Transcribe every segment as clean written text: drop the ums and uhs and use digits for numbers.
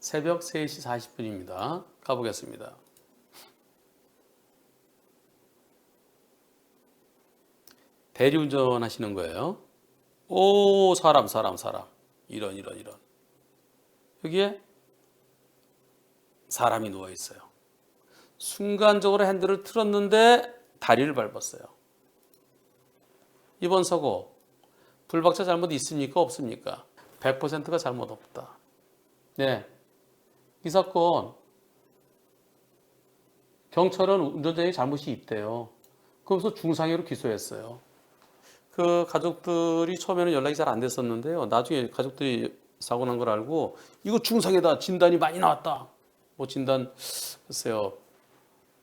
새벽 3시 40분입니다. 가보겠습니다. 대리운전 하시는 거예요. 오, 사람. 이런. 여기에 사람이 누워 있어요. 순간적으로 핸들을 틀었는데 다리를 밟았어요. 이번 사고, 불박차 잘못 있습니까? 없습니까? 100%가 잘못 없다. 네. 이 사건, 경찰은 운전자의 잘못이 있대요. 그러면서 중상해로 기소했어요. 그 가족들이 처음에는 연락이 잘 안 됐었는데요. 나중에 가족들이 사고 난 걸 알고 이거 중상해다. 진단이 많이 나왔다. 뭐 진단 글쎄요.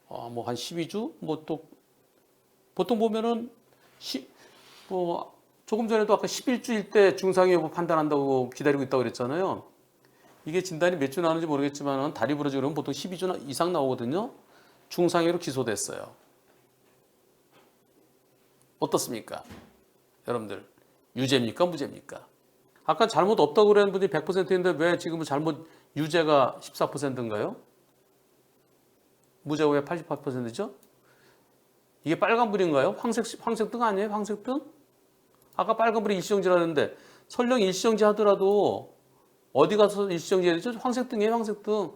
뭐 한 12주 뭐 또 보통 보면은 뭐 조금 전에도 아까 11주일 때 중상해 여부 판단한다고 기다리고 있다고 그랬잖아요. 이게 진단이 몇 주 나오는지 모르겠지만 다리 부러지고 그러면 보통 12주 이상 나오거든요. 중상해로 기소됐어요. 어떻습니까? 여러분들 유죄입니까? 무죄입니까? 아까 잘못 없다고 그러는 분이 100%인데 왜 지금은 잘못 유죄가 14%인가요? 무죄가 왜 88%죠? 이게 빨간불인가요? 황색등 아니에요? 황색등? 아까 빨간불이 일시정지라는데 설령 일시정지 하더라도 어디 가서 일시정지 해야 되죠? 황색등이에요, 황색등.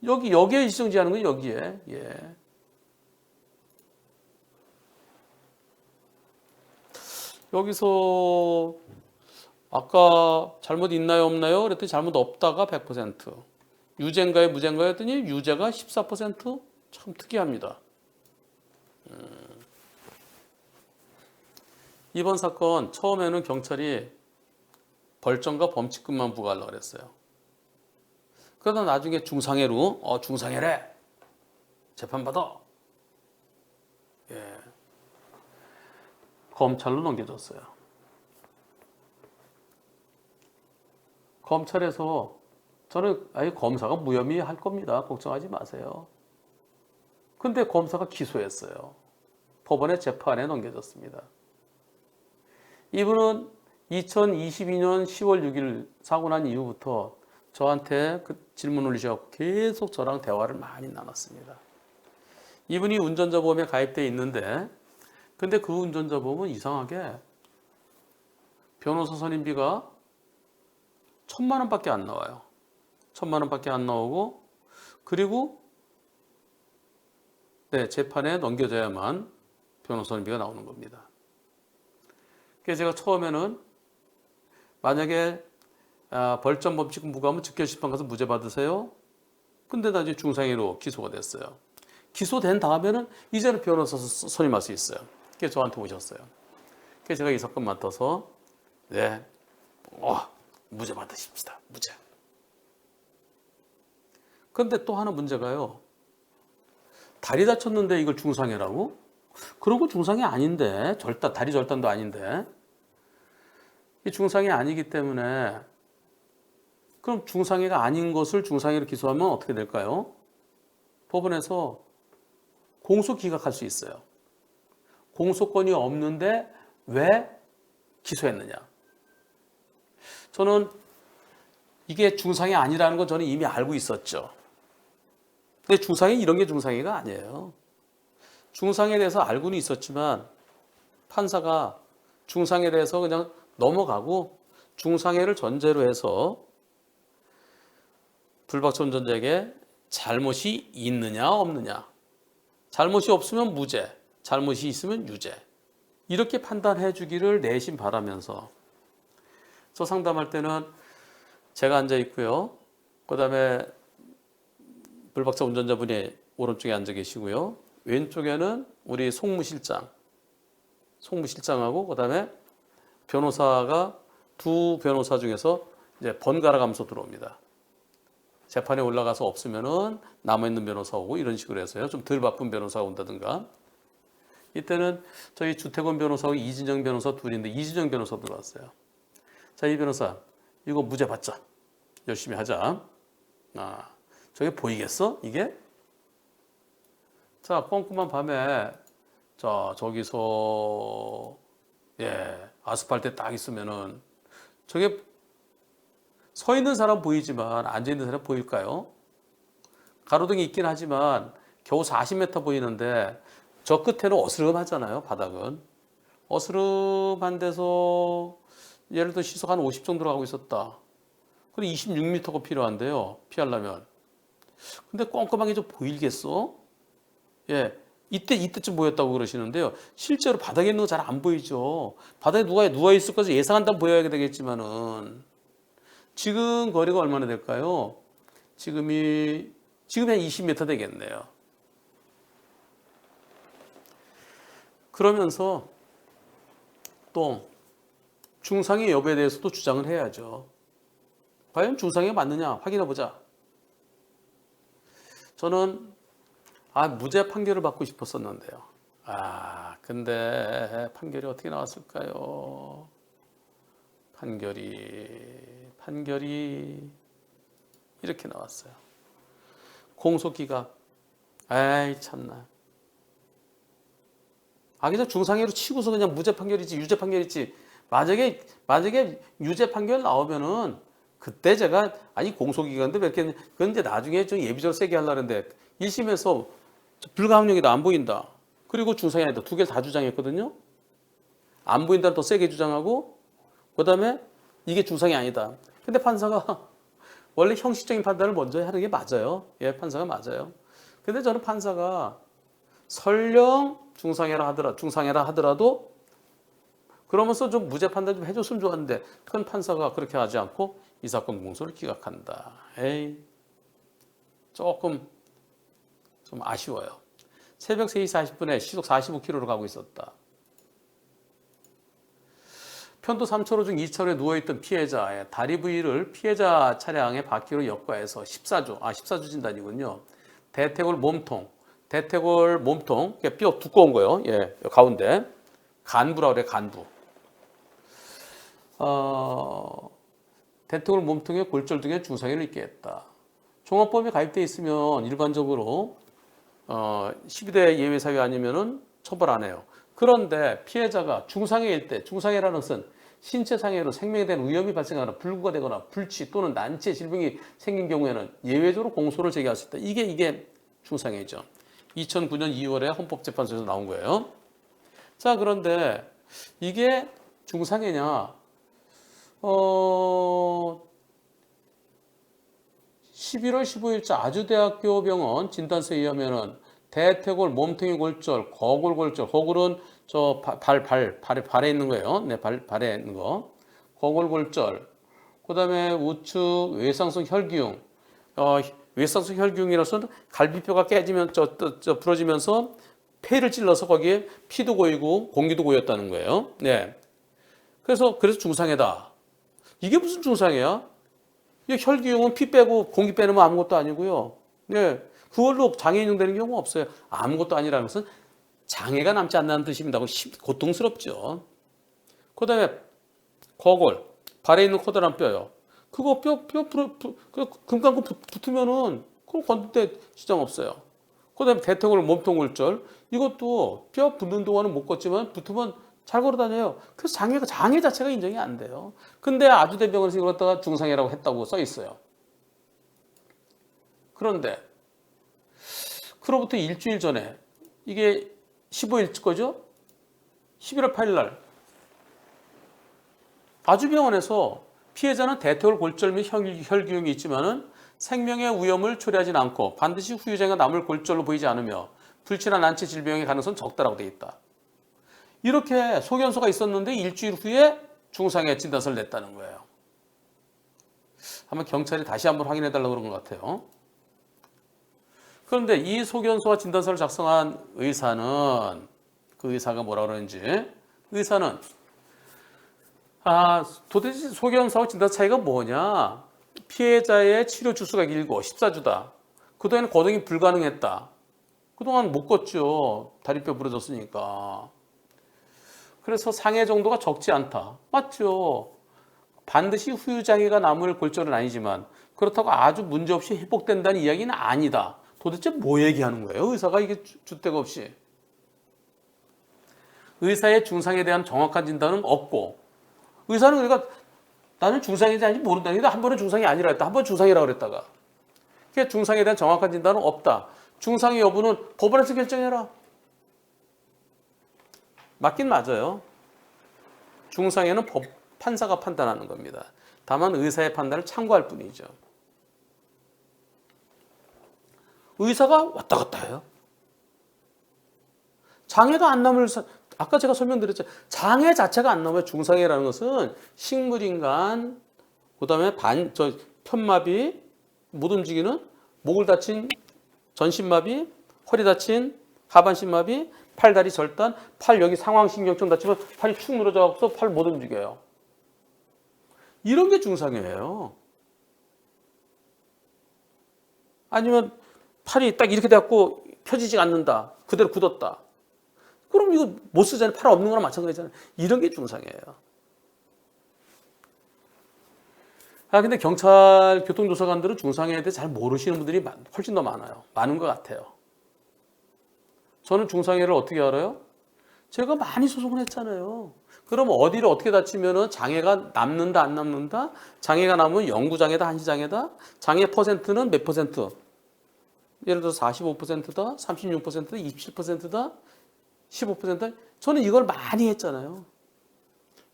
여기에 일시정지 하는 거예요, 여기에. 예. 여기서 아까 잘못 있나요, 없나요? 그랬더니 잘못 없다가 100%. 유죄인가요, 무죄인가요? 했더니 유죄가 14%? 참 특이합니다. 이번 사건 처음에는 경찰이 벌점과 범칙금만 부과하려고 그랬어요. 그러다 나중에 중상해로 중상해래 재판받아. 예. 검찰로 넘겨줬어요. 검찰에서 저는 아예 검사가 무혐의 할 겁니다. 걱정하지 마세요. 근데 검사가 기소했어요. 법원의 재판에 넘겨졌습니다. 이분은 2022년 10월 6일 사고 난 이후부터 저한테 그 질문 올리셔서 계속 저랑 대화를 많이 나눴습니다. 이분이 운전자 보험에 가입되어 있는데 근데 그 운전자 보험은 이상하게 변호사 선임비가 1,000만 원밖에 안 나와요. 1,000만 원밖에 안 나오고 그리고 재판에 넘겨져야만 변호사 선임비가 나오는 겁니다. 그래서 제가 처음에는 만약에 벌점 범칙금 부과하면 즉결심판 가서 무죄 받으세요. 근데 나중에 중상해로 기소가 됐어요. 기소된 다음에는 이제는 변호사 선임할 수 있어요. 그래서 저한테 오셨어요. 그래서 제가 이 사건 맡아서 무죄 받으십시다. 무죄. 근데 또 하나 문제가요. 다리 다쳤는데 이걸 중상해라고? 그런 거 중상해 아닌데 다리 절단도 아닌데 이 중상해 아니기 때문에 그럼 중상해가 아닌 것을 중상해로 기소하면 어떻게 될까요? 법원에서 공소 기각할 수 있어요. 공소권이 없는데 왜 기소했느냐? 저는 이게 중상해 아니라는 건 저는 이미 알고 있었죠. 근데 중상해 이런 게 중상해가 아니에요. 중상해에 대해서 알고는 있었지만 판사가 중상해에 대해서 그냥 넘어가고 중상해를 전제로 해서 불박차 운전자에게 잘못이 있느냐 없느냐, 잘못이 없으면 무죄, 잘못이 있으면 유죄 이렇게 판단해 주기를 내심 바라면서 저 상담할 때는 제가 앉아 있고요. 그 다음에 불박차 운전자분이 오른쪽에 앉아 계시고요. 왼쪽에는 우리 송무실장하고 그 다음에 변호사가 두 변호사 중에서 이제 번갈아 가면서 들어옵니다. 재판에 올라가서 없으면은 남아있는 변호사 오고 이런 식으로 해서요. 좀 덜 바쁜 변호사가 온다든가. 이때는 저희 주태권 변호사하고 이진영 변호사 둘인데 이진영 변호사 들어왔어요. 자, 이 변호사 이거 무죄 받자. 열심히 하자. 저게 보이겠어? 이게? 자, 뻥큼한 밤에 저기서 아스팔트에 딱 있으면은 저게 서 있는 사람 보이지만 앉아 있는 사람 보일까요? 가로등이 있긴 하지만 겨우 40m 보이는데 저 끝에는 어스름하잖아요. 바닥은 어스름한 데서 예를 들어 시속 한 50 정도로 가고 있었다. 그럼 26m가 필요한데요. 피하려면. 근데 꼼꼼하게 좀 보이겠어? 예. 이때쯤 보였다고 그러시는데요. 실제로 바닥에 있는 거 잘 안 보이죠. 바닥에 누가 누워 있을 것을 예상한다면 보여야 되겠지만은 지금 거리가 얼마나 될까요? 지금이 한 20m 되겠네요. 그러면서 또 중상의 여부에 대해서도 주장을 해야죠. 과연 중상이 맞느냐 확인해 보자. 저는 무죄 판결을 받고 싶었었는데요. 근데 판결이 어떻게 나왔을까요? 판결이 이렇게 나왔어요. 공소기각. 참나. 그냥 중상해로 치고서 그냥 무죄 판결이지 유죄 판결이지. 만약에 유죄 판결 나오면은 그때 제가 공소기각인데 왜 이렇게 그건 이제 나중에 좀 예비적으로 세게 하려는데 1심에서 불가항력이다 안 보인다. 그리고 중상이 아니다. 두 개를 다 주장했거든요. 안 보인다는 더 세게 주장하고 그다음에 이게 중상이 아니다. 근데 판사가 원래 형식적인 판단을 먼저 하는 게 맞아요. 예, 판사가 맞아요. 근데 저는 판사가 설령 중상해라 하더라도 그러면서 좀 무죄 판단 좀 해줬으면 좋았는데 큰 판사가 그렇게 하지 않고 이 사건 공소를 기각한다. 조금 좀 아쉬워요. 새벽 3시 40분에 시속 45km로 가고 있었다. 편도 3차로 중 2차로에 누워있던 피해자의 다리 부위를 피해자 차량의 바퀴로 역과해서 14주 진단이군요. 대퇴골 몸통, 뼈 두꺼운 거요. 예, 가운데 간부라고 그래, 간부. 대퇴골 몸통의 골절 등의 중상해를 입게 했다. 종합보험에 가입돼 있으면 일반적으로 12대 예외 사유 아니면은 처벌 안 해요. 그런데 피해자가 중상해일 때, 중상해라는 것은 신체 상해로 생명에 대한 위험이 발생하거나 불구가 되거나 불치 또는 난치의 질병이 생긴 경우에는 예외적으로 공소를 제기할 수 있다. 이게 중상해죠. 2009년 2월에 헌법재판소에서 나온 거예요. 자, 그런데 이게 중상해냐? 11월 15일자 아주대학교 병원 진단서에 의하면은 대퇴골, 몸통의 골절, 거골골절, 거골은 저 발에 있는 거예요. 네, 발에 있는 거. 거골골절. 그다음에 우측 외상성 혈기ung. 외상성 혈기ung이라서는 갈비뼈가 깨지면 부러지면서 폐를 찔러서 거기에 피도 고이고 공기도 고였다는 거예요. 네. 그래서 중상해다. 이게 무슨 중상해야? 혈기ung은 피 빼고 공기 빼는 건 아무것도 아니고요. 네. 그걸로 장애 인정되는 경우가 없어요. 아무것도 아니라는 것은 장애가 남지 않는다는 뜻입니다. 고통스럽죠. 그 다음에 거골, 발에 있는 커다란 뼈요. 그거 금 감고 붙으면은 그거 건들 때 지장 없어요. 그 다음에 대퇴골 몸통골절, 이것도 뼈 붙는 동안은 못 걷지만 붙으면 잘 걸어 다녀요. 그래서 장애 자체가 인정이 안 돼요. 근데 아주대병원에서 이걸 갖다가 중상해라고 했다고 써 있어요. 그런데 그로부터 일주일 전에 이게 15일 거죠? 11월 8일 날 아주병원에서 피해자는 대퇴골 골절 및 혈기ung이 있지만은 생명의 위험을 초래하진 않고 반드시 후유장애가 남을 골절로 보이지 않으며 불치나 난치 질병의 가능성은 적다라고 되어 있다. 이렇게 소견서가 있었는데 일주일 후에 중상해 진단서를 냈다는 거예요. 한번 경찰이 다시 한번 확인해 달라고 그런 것 같아요. 그런데 이 소견서와 진단서를 작성한 의사는 그 의사가 뭐라 그러는지 의사는 도대체 소견서와 진단서 차이가 뭐냐? 피해자의 치료 주수가 길고 14주다. 그동안 거동이 불가능했다. 그동안 못 걷죠. 다리뼈 부러졌으니까. 그래서 상해 정도가 적지 않다. 맞죠? 반드시 후유장애가 남을 골절은 아니지만 그렇다고 아주 문제없이 회복된다는 이야기는 아니다. 도대체 뭐 얘기하는 거예요? 의사가 이게 줏대가 없이. 의사의 중상에 대한 정확한 진단은 없고 의사는 그러니까 나는 중상인지 아닌지 모른다. 근데 한 번은 중상이 아니라 했다. 한 번 중상이라고 그랬다가. 그게 중상에 대한 정확한 진단은 없다. 중상의 여부는 법원에서 결정해라. 맞긴 맞아요. 중상에는 판사가 판단하는 겁니다. 다만 의사의 판단을 참고할 뿐이죠. 의사가 왔다 갔다 해요. 장애가 안 남을 아까 제가 설명드렸죠. 장애 자체가 안 남아요. 중상해라는 것은 식물인간, 그다음에 편마비, 못 움직이는 목을 다친 전신마비, 허리 다친 하반신마비, 팔다리 절단, 팔 여기 상황신경증 다치면 팔이 축 늘어져서 팔 못 움직여요. 이런 게 중상해예요. 아니면 팔이 딱 이렇게 돼갖고 펴지지 않는다. 그대로 굳었다. 그럼 이거 못 쓰잖아요. 팔 없는 거랑 마찬가지잖아요. 이런 게 중상해예요. 근데 경찰 교통조사관들은 중상해에 대해 잘 모르시는 분들이 훨씬 더 많아요. 많은 것 같아요. 저는 중상해를 어떻게 알아요? 제가 많이 소송을 했잖아요. 그럼 어디를 어떻게 다치면 장애가 남는다, 안 남는다? 장애가 남으면 영구장애다, 한시장애다? 장애 퍼센트는 몇 퍼센트? 예를 들어서 45%다, 36%다, 27%다, 15%다? 저는 이걸 많이 했잖아요.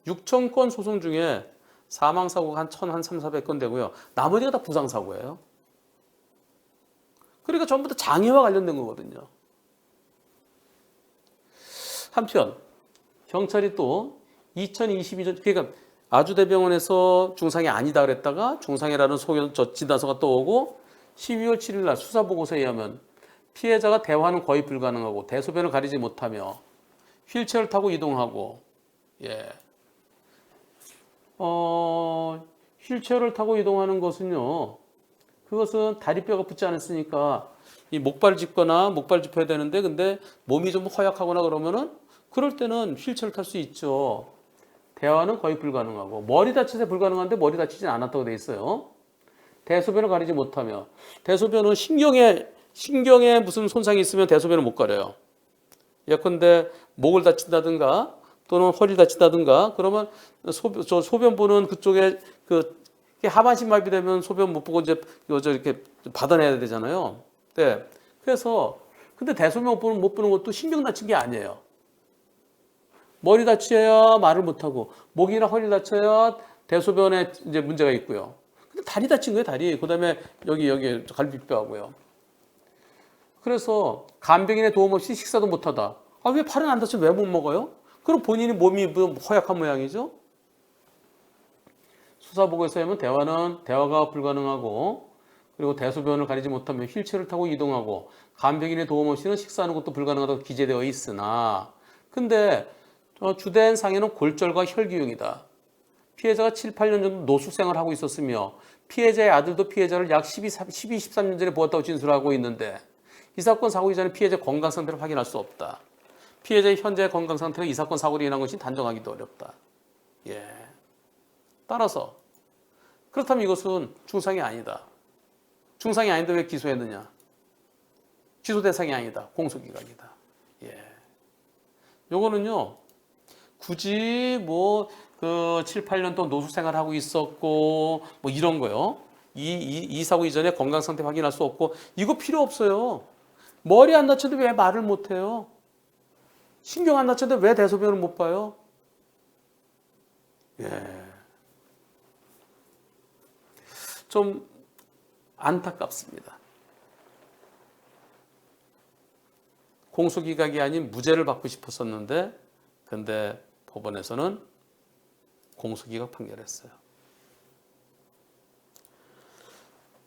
6천 건 소송 중에 사망사고가 한 1,400건 되고요. 나머지가 다 부상사고예요. 그러니까 전부 다 장애와 관련된 거거든요. 한편 경찰이 또 2022년 그러니까 아주대병원에서 중상해 아니다 그랬다가 중상해라는 진단서가 또 오고 12월 7일 날 수사보고서에 의하면 피해자가 대화는 거의 불가능하고 대소변을 가리지 못하며 휠체어를 타고 이동하고 휠체어를 타고 이동하는 것은요. 그것은 다리뼈가 붙지 않았으니까 이 목발 짚거나 목발 짚어야 되는데 근데 몸이 좀 허약하거나 그러면은 그럴 때는 휠체어를 탈 수 있죠. 대화는 거의 불가능하고 머리 다치서 불가능한데 머리 다치진 않았다고 돼 있어요. 대소변을 가리지 못하며 대소변은 신경에 무슨 손상이 있으면 대소변을 못 가려요. 예컨대 목을 다친다든가 또는 허리를 다친다든가 그러면 소변 보는 그쪽에 하반신 마비되면 소변 못 보고 이제 이렇게 받아내야 되잖아요. 네. 그래서 근데 대소변 못 보는 것도 신경 다친 게 아니에요. 머리 다쳐야 말을 못 하고 목이나 허리 다쳐야 대소변에 이제 문제가 있고요. 근데 다리 다친 거예요, 다리. 그다음에 여기 갈비뼈하고요. 그래서 간병인의 도움 없이 식사도 못 하다. 왜 팔은 안 다쳐 왜 못 먹어요? 그럼 본인이 몸이 허약한 모양이죠. 수사보고서에 하면 대화가 불가능하고 그리고 대소변을 가리지 못하면 휠체어를 타고 이동하고 간병인의 도움 없이는 식사하는 것도 불가능하다고 기재되어 있으나 근데 주된 상해는 골절과 혈기용이다. 피해자가 7, 8년 정도 노숙생을 하고 있었으며 피해자의 아들도 피해자를 약 12, 13년 전에 보았다고 진술하고 있는데 이 사건 사고 이전에 피해자 건강 상태를 확인할 수 없다. 피해자의 현재 건강 상태가 이 사건 사고로 인한 것이 단정하기도 어렵다. 따라서 그렇다면 이것은 중상이 아니다. 중상이 아닌데 왜 기소했느냐? 기소 대상이 아니다. 공소기각이다. 요거는요. 굳이 7, 8년 동안 노숙 생활하고 있었고 이런 거요. 이 사고 이전에 건강 상태 확인할 수 없고 이거 필요 없어요. 머리 안 다쳐도 왜 말을 못 해요? 신경 안 다쳐도 왜 대소변을 못 봐요? 좀 안타깝습니다. 공소기각이 아닌 무죄를 받고 싶었었는데 근데 법원에서는 공소기각 판결했어요.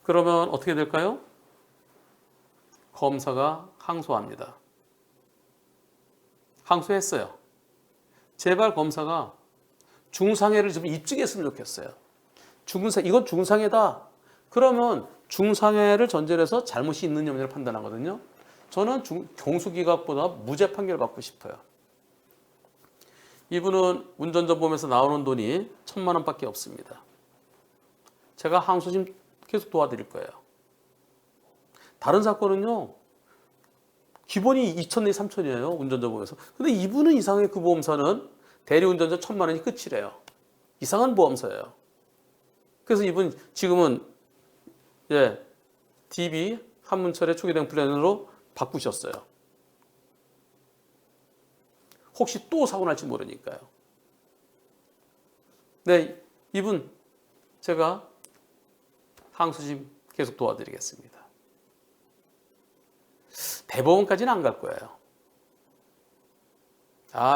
그러면 어떻게 될까요? 검사가 항소합니다. 항소했어요. 제발 검사가 중상해를 좀 입증했으면 좋겠어요. 이건 중상해다. 그러면 중상해를 전제로 해서 잘못이 있느냐 없느냐를 판단하거든요. 저는 공소기각보다 무죄 판결을 받고 싶어요. 이분은 운전전범에서 나오는 돈이 1,000만 원밖에 없습니다. 제가 항소 좀 계속 도와드릴 거예요. 다른 사건은요. 기본이 2천 내지 3천이에요. 운전전범에서. 근데 이분은 이상하게 그 보험사는 대리운전자 1,000만 원이 끝이래요. 이상한 보험사예요. 그래서 이분 지금은 DB 한문철의 초기 대응 플랜으로 바꾸셨어요. 혹시 또 사고 날지 모르니까요. 네, 이분 제가 항소심 계속 도와드리겠습니다. 대법원까지는 안 갈 거예요.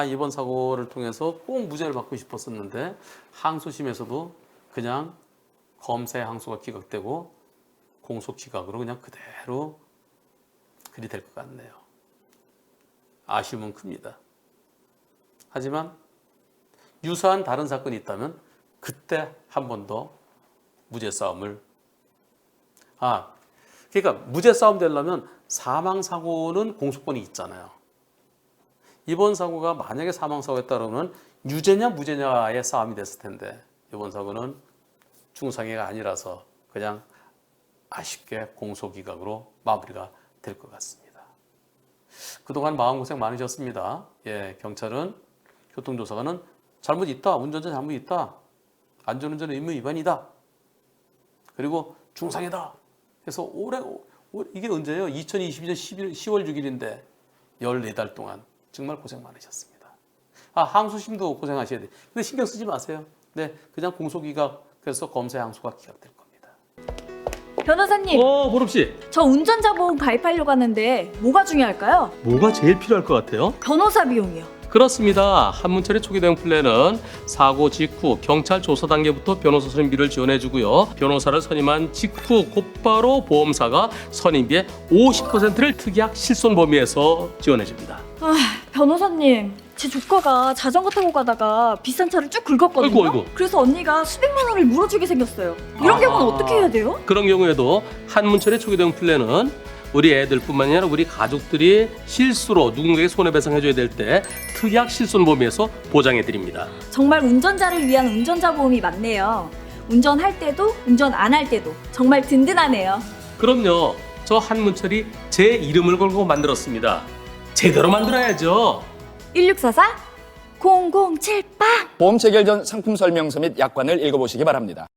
이번 사고를 통해서 꼭 무죄를 받고 싶었었는데 항소심에서도 그냥 검사의 항소가 기각되고 공소 기각으로 그냥 그대로 그리 될 것 같네요. 아쉬움은 큽니다. 하지만 유사한 다른 사건이 있다면 그때 한 번 더 무죄 싸움을 그러니까 무죄 싸움 되려면 사망 사고는 공소권이 있잖아요. 이번 사고가 만약에 사망 사고에 따르면 유죄냐 무죄냐의 싸움이 됐을 텐데 이번 사고는 중상해가 아니라서 그냥 아쉽게 공소 기각으로 마무리가 될 것 같습니다. 그동안 마음고생 많으셨습니다. 경찰은 교통조사관은 잘못 있다, 운전자 잘못 있다, 안전운전 의무 위반이다, 그리고 중상해다 해서 이게 언제예요? 2022년 10월 6일인데 14달 동안 정말 고생 많으셨습니다. 항소심도 고생하셔야 돼요. 근데 신경 쓰지 마세요. 네, 그냥 공소기각해서 검사의 항소가 기각될 겁니다. 변호사님, 보름씨. 저 운전자 보험 가입하려고 하는데 뭐가 중요할까요? 뭐가 제일 필요할 것 같아요? 변호사 비용이요. 그렇습니다. 한문철의 초기 대응 플랜은 사고 직후 경찰 조사 단계부터 변호사 선임비를 지원해주고요. 변호사를 선임한 직후 곧바로 보험사가 선임비의 50%를 특약 실손보험에서 지원해줍니다. 변호사님, 제 조카가 자전거 타고 가다가 비싼 차를 쭉 긁었거든요. 아이고. 그래서 언니가 수백만 원을 물어주게 생겼어요. 이런 경우는 어떻게 해야 돼요? 그런 경우에도 한문철의 초기 대응 플랜은 우리 애들뿐만 아니라 우리 가족들이 실수로 누군가에게 손해배상해줘야 될 때 특약 실손보험에서 보장해드립니다. 정말 운전자를 위한 운전자 보험이 맞네요. 운전할 때도 운전 안 할 때도 정말 든든하네요. 그럼요. 저 한문철이 제 이름을 걸고 만들었습니다. 제대로 만들어야죠. 1644 0078 보험 체결 전 상품 설명서 및 약관을 읽어보시기 바랍니다.